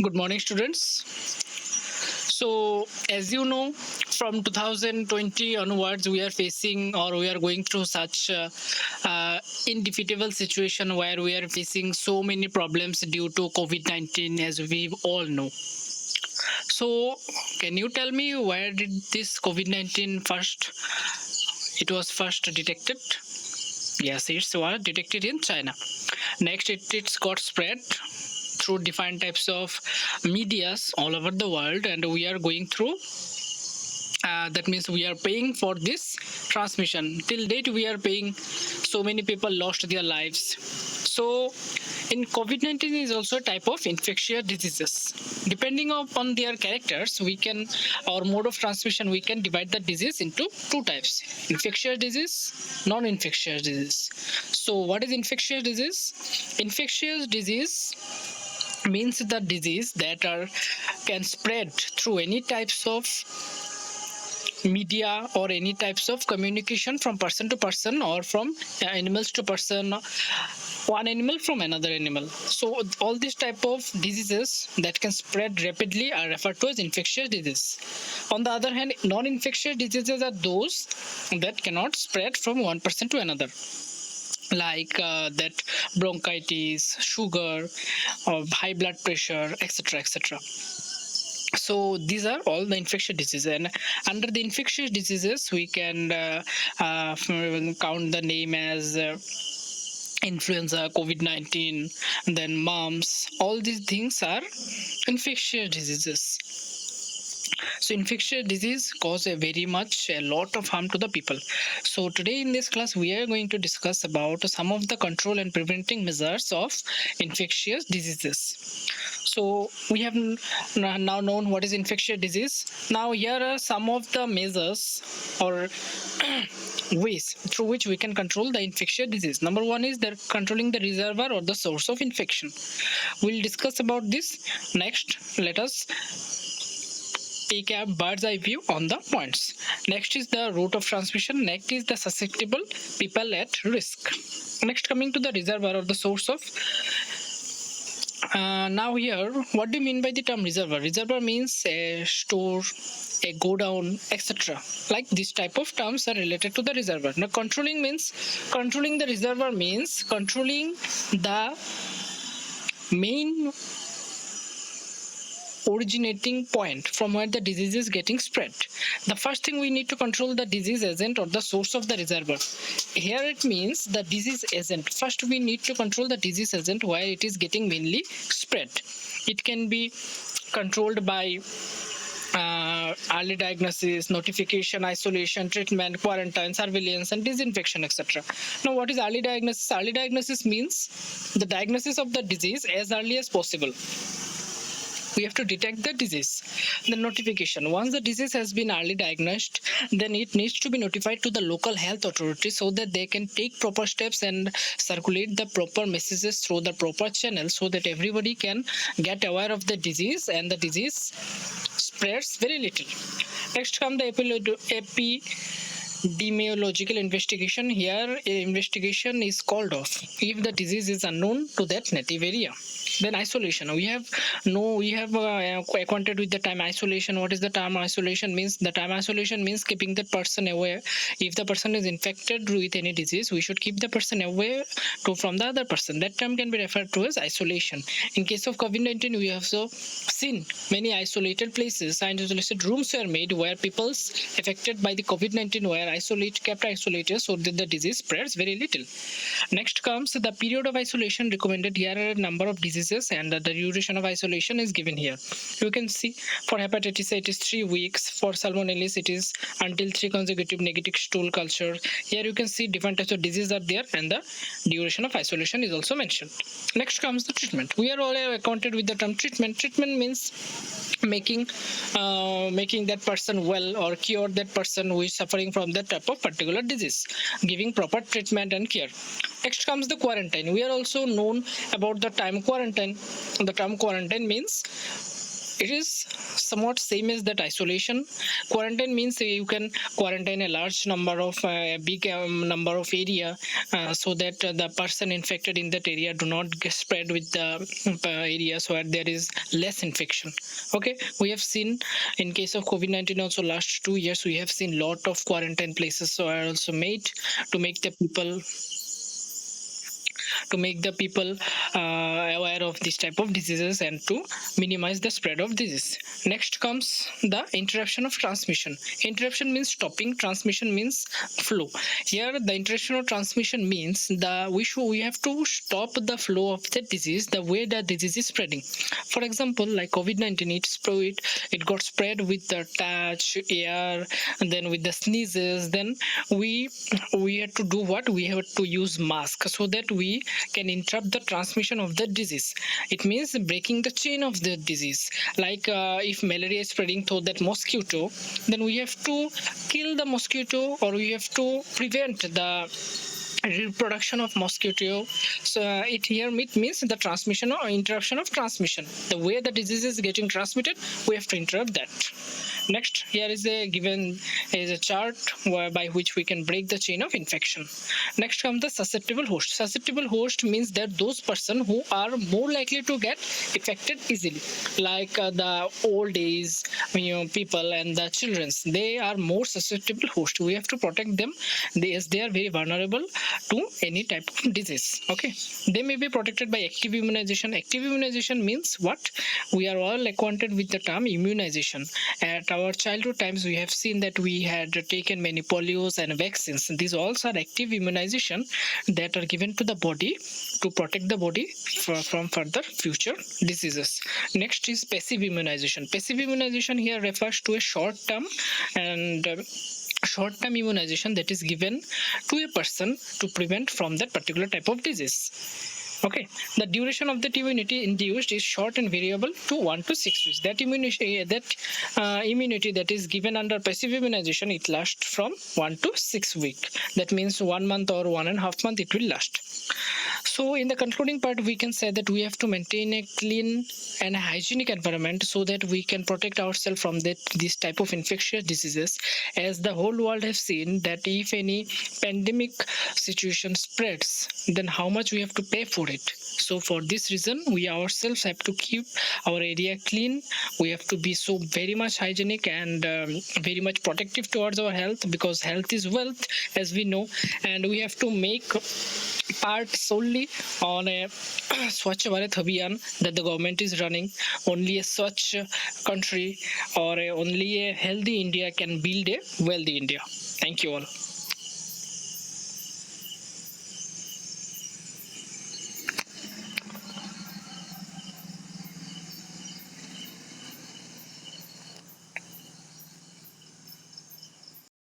Good morning, students. So, as you know, from 2020 onwards, we are facing or we are going through such indefeatable situation where we are facing so many problems due to COVID-19, as we all know. So, can you tell me where did this COVID-19 it was first detected? Yes, it was detected in China. Next, it's got spread through different types of medias all over the world, and we are going through that means we are paying for this transmission. Till date we are paying. So many people lost their lives. So in COVID-19 is also a type of infectious diseases. Depending upon their characters, we can, or mode of transmission, we can divide the disease into two types: infectious disease, non-infectious disease. So what is infectious disease? Infectious disease means the disease that are can spread through any types of media or any types of communication from person to person, or from animals to person, one animal from another animal. So all these type of diseases that can spread rapidly are referred to as infectious disease. On the other hand, non-infectious diseases are those that cannot spread from one person to another, like that bronchitis, sugar, or high blood pressure, etc. So these are all the infectious diseases, and under the infectious diseases we can count the name as influenza, COVID-19, then mumps. All these things are infectious diseases. So infectious disease cause a lot of harm to the people. So today in this class we are going to discuss about some of the control and preventing measures of infectious diseases. So we have now known what is infectious disease. Now here are some of the measures or ways through which we can control the infectious disease. Number one is that controlling the reservoir or the source of infection. We'll discuss about this next. Let us take a bird's eye view on the points. Next is the route of transmission. Next is the susceptible people at risk. Next, coming to the reservoir or the source of. Now here, what do you mean by the term reservoir? Reservoir means a store, a go down, etc. Like this type of terms are related to the reservoir. Now controlling the reservoir means controlling the main originating point from where the disease is getting spread. The first thing, we need to control the disease agent or the source of the reservoir. Here it means the disease agent. First we need to control the disease agent where it is getting mainly spread. It can be controlled by early diagnosis, notification, isolation, treatment, quarantine, surveillance, and disinfection, etc. Now, what is early diagnosis? Early diagnosis means the diagnosis of the disease as early as possible. We have to detect the disease. The notification: once the disease has been early diagnosed, then it needs to be notified to the local health authority so that they can take proper steps and circulate the proper messages through the proper channel so that everybody can get aware of the disease and the disease spreads very little. Next come the epidemiological investigation. Here investigation is called off if the disease is unknown to that native area. Then isolation. We have acquainted with the term isolation. What is the term isolation means? The term isolation means keeping the person away. If the person is infected with any disease, we should keep the person away from the other person. That term can be referred to as isolation. In case of COVID-19, we have also seen many isolated places and isolated rooms were made where people affected by the COVID-19 were kept isolated so that the disease spreads very little. Next comes the period of isolation recommended. Here are a number of diseases and the duration of isolation is given here. You can see for hepatitis it is 3 weeks. For salmonellis it is until 3 consecutive negative stool culture. Here you can see different types of diseases are there and the duration of isolation is also mentioned. Next comes the treatment. We are all acquainted with the term treatment. Treatment means making that person well or cure that person who is suffering from that type of particular disease, giving proper treatment and care. Next comes the quarantine. We are also known about the term quarantine. The term quarantine means it is somewhat same as that isolation. Quarantine means you can quarantine a large number of big number of area, so that the person infected in that area do not get spread with the areas where there is less infection. Okay, we have seen in case of COVID-19 also last 2 years we have seen lot of quarantine places are also made to make the people aware of this type of diseases and to minimize the spread of disease. Next comes the interruption of transmission. Interruption means stopping, transmission means flow. Here the interruption of transmission means we have to stop the flow of the disease, the way the disease is spreading. For example, like COVID-19, it got spread with the touch, air, and then with the sneezes. Then we had to do what? We had to use mask so that we can interrupt the transmission of the disease. It means breaking the chain of the disease. Like if malaria is spreading through that mosquito, then we have to kill the mosquito, or we have to prevent the reproduction of mosquito. So it here means the transmission or interruption of transmission. The way the disease is getting transmitted, we have to interrupt that. Next, here is a chart by which we can break the chain of infection. Next comes the susceptible host. Susceptible host means that those person who are more likely to get affected easily, like the old age people and the children. They are more susceptible host. We have to protect them, as they are very vulnerable to any type of disease. Okay, they may be protected by active immunization. Active immunization means what? We are all acquainted with the term immunization. At our childhood times, we have seen that we had taken many polios and vaccines. These also are active immunization that are given to the body to protect the body from further future diseases. Next is passive immunization. Passive immunization here refers to a short term and short-term immunization that is given to a person to prevent from that particular type of disease. Okay, the duration of that immunity induced is short and variable to 1 to 6 weeks. That immunity that is given under passive immunization, it lasts from 1 to 6 weeks. That means 1 month or 1.5 months it will last. So in the concluding part, we can say that we have to maintain a clean and hygienic environment so that we can protect ourselves from this type of infectious diseases, as the whole world has seen that if any pandemic situation spreads, then how much we have to pay for it. So for this reason, we ourselves have to keep our area clean. We have to be so very much hygienic and very much protective towards our health, because health is wealth, as we know. And we have to make part solely on a Swachh Bharat Abhiyan that the government is running. Only a such country or only a healthy India can build a wealthy India. Thank you all.